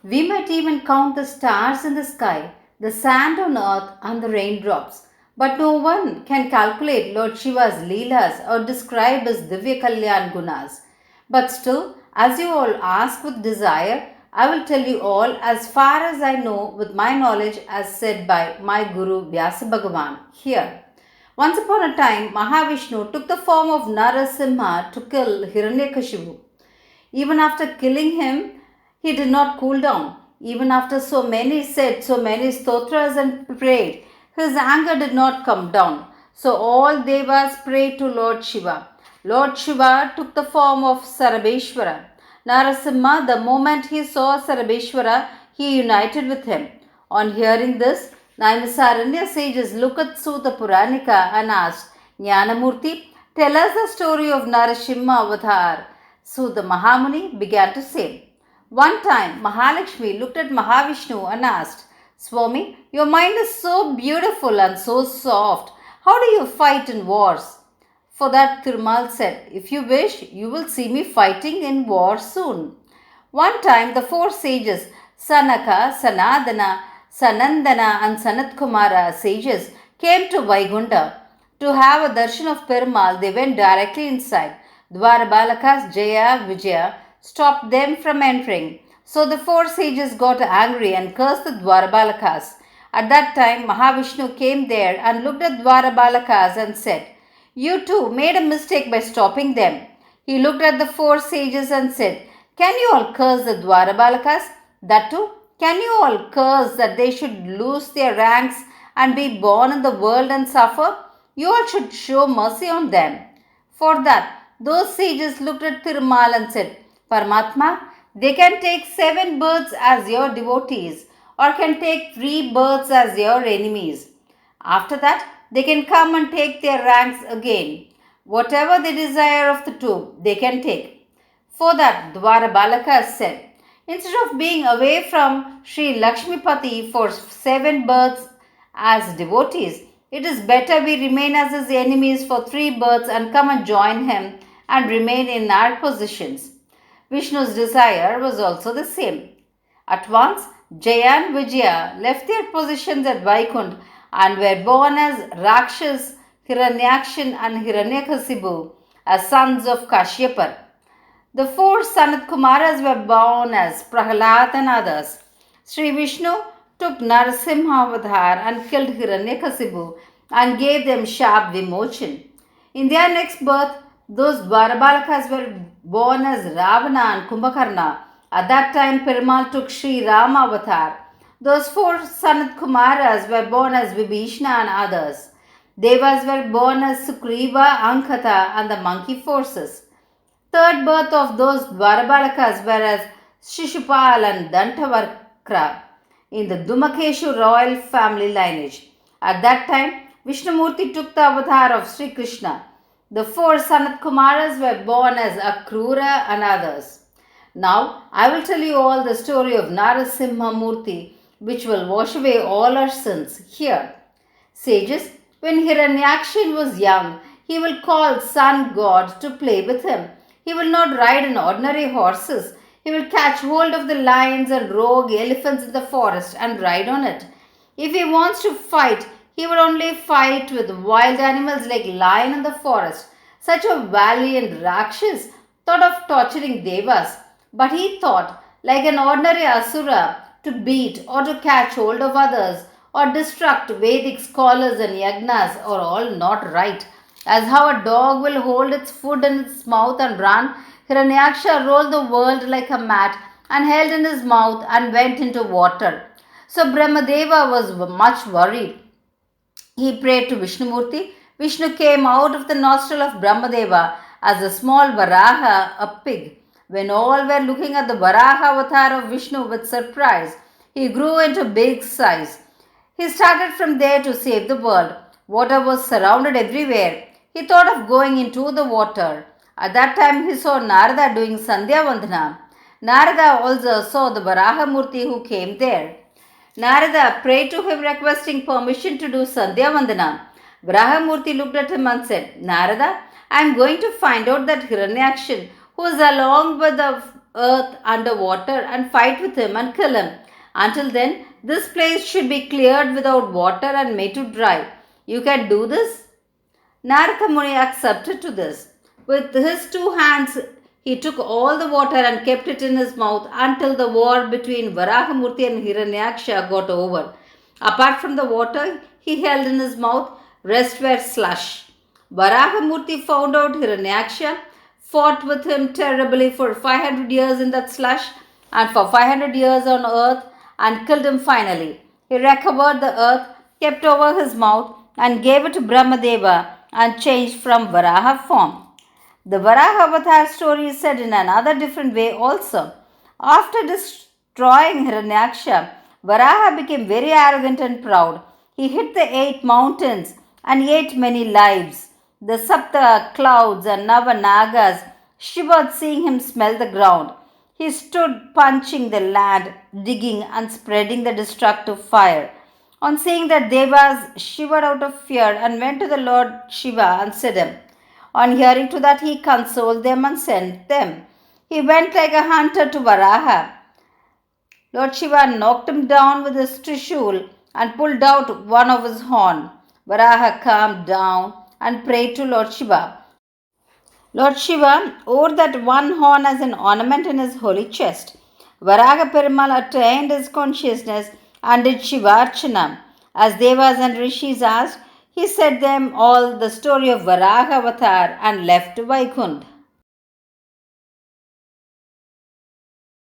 We might even count the stars in the sky, the sand on earth, and the raindrops. But no one can calculate Lord Shiva's Leelas or describe his Divya Kalyan Gunas. But still, as you all ask with desire, I will tell you all as far as I know with my knowledge as said by my Guru Vyasa Bhagavan here. Once upon a time, Mahavishnu took the form of Narasimha to kill Hiranyakashipu. Even after killing him, he did not cool down. Even after so many said so many stotras and prayed, his anger did not come down. So all devas prayed to Lord Shiva. Lord Shiva took the form of Sarabeshwara. Narasimha, the moment he saw Sarabeshwara, he united with him. On hearing this, Naimisaranya sages looked at Sutta Puranika and asked, Jnanamurti, tell us the story of Narasimha Avatar. So the Mahamuni began to say, one time Mahalakshmi looked at Mahavishnu and asked, Swami, your mind is so beautiful and so soft. How do you fight in wars? For that Thirumal said, if you wish, you will see me fighting in war soon. One time the four sages, Sanaka, Sanadana, Sanandana and Sanat Kumara sages came to Vaigunda. To have a darshan of Perumal, they went directly inside. Dwarabalakas, Jaya, Vijaya stopped them from entering. So the four sages got angry and cursed the Dwarabalakas. At that time, Mahavishnu came there and looked at Dwarabalakas and said, you too made a mistake by stopping them. He looked at the four sages and said, can you all curse the Dwarabalakas? That too, can you all curse that they should lose their ranks and be born in the world and suffer? You all should show mercy on them. For that, those sages looked at Thirumal and said, Paramatma, they can take 7 births as your devotees or can take 3 births as your enemies. After that, they can come and take their ranks again. Whatever they desire of the two, they can take. For that, Dwarabalaka said, instead of being away from Sri Lakshmipati for 7 births as devotees, it is better we remain as his enemies for 3 births and come and join him and remain in our positions. Vishnu's desire was also the same. At once, Jaya and Vijaya left their positions at Vaikunth and were born as Rakshas, Hiranyaksha and Hiranyakasipu as sons of Kashyapar. The 4 Sanat Kumaras were born as Prahalad and others. Sri Vishnu took Narasimha Avatar and killed Hiranyakasipu and gave them Shap Vimochan. In their next birth, those Dwarabalakas were born as Ravana and Kumbhakarna. At that time, Perumal took Sri Rama Avatar. Those 4 Sanat Kumaras were born as Vibhishna and others. Devas were born as Sugriva, Ankata and the monkey forces. Third birth of those Dwarabalakas were as Shishupal and Dantavarkra in the Dhumakeshu royal family lineage. At that time, Vishnumurti took the avatar of Sri Krishna. The 4 Sanat Kumaras were born as Akrura and others. Now, I will tell you all the story of Narasimha Murti, which will wash away all our sins here. Sages, when Hiranyaksha was young, he will call sun god to play with him. He will not ride on ordinary horses. He will catch hold of the lions and rogue elephants in the forest and ride on it. If he wants to fight, he would only fight with wild animals like lion in the forest. Such a valiant Rakshas thought of torturing devas, but he thought, like an ordinary asura, to beat or to catch hold of others or destruct Vedic scholars and yagnas are all not right. As how a dog will hold its food in its mouth and run, Hiranyaksha rolled the world like a mat and held in his mouth and went into water. So Brahmadeva was much worried. He prayed to Vishnumurti. Vishnu came out of the nostril of Brahmadeva as a small Varaha, a pig. When all were looking at the Varaha avatar of Vishnu with surprise, he grew into big size. He started from there to save the world. Water was surrounded everywhere. He thought of going into the water. At that time he saw Narada doing Sandhya Vandana. Narada also saw the Varaha Murti who came there. Narada prayed to him requesting permission to do Sandhya Vandana. Varahamurti looked at him and said, Narada, I am going to find out that Hiranyaksha, who is along with the earth underwater and fight with him and kill him. Until then, this place should be cleared without water and made to dry. You can do this? Narada Muni accepted to this. With his two hands, he took all the water and kept it in his mouth until the war between Varahamurti and Hiranyaksha got over. Apart from the water he held in his mouth, rest were slush. Varahamurti found out Hiranyaksha, fought with him terribly for 500 years in that slush and for 500 years on earth and killed him finally. He recovered the earth, kept over his mouth and gave it to Brahmadeva and changed from Varaha form. The Varaha Avatar story is said in another different way also. After destroying Hiranyaksha, Varaha became very arrogant and proud. He hit the 8 mountains and ate many lives. The Sapta clouds and Navanagas shivered seeing him smell the ground. He stood punching the land, digging and spreading the destructive fire. On seeing that, Devas shivered out of fear and went to the Lord Shiva and said him. On hearing to that, he consoled them and sent them. He went like a hunter to Varaha. Lord Shiva knocked him down with his trishul and pulled out one of his horn. Varaha calmed down and prayed to Lord Shiva. Lord Shiva wore that one horn as an ornament in his holy chest. Varaha Perumal attained his consciousness and did Shivarchana. As Devas and Rishis asked, he said them all the story of Varaha Avatar and left Vaikunth.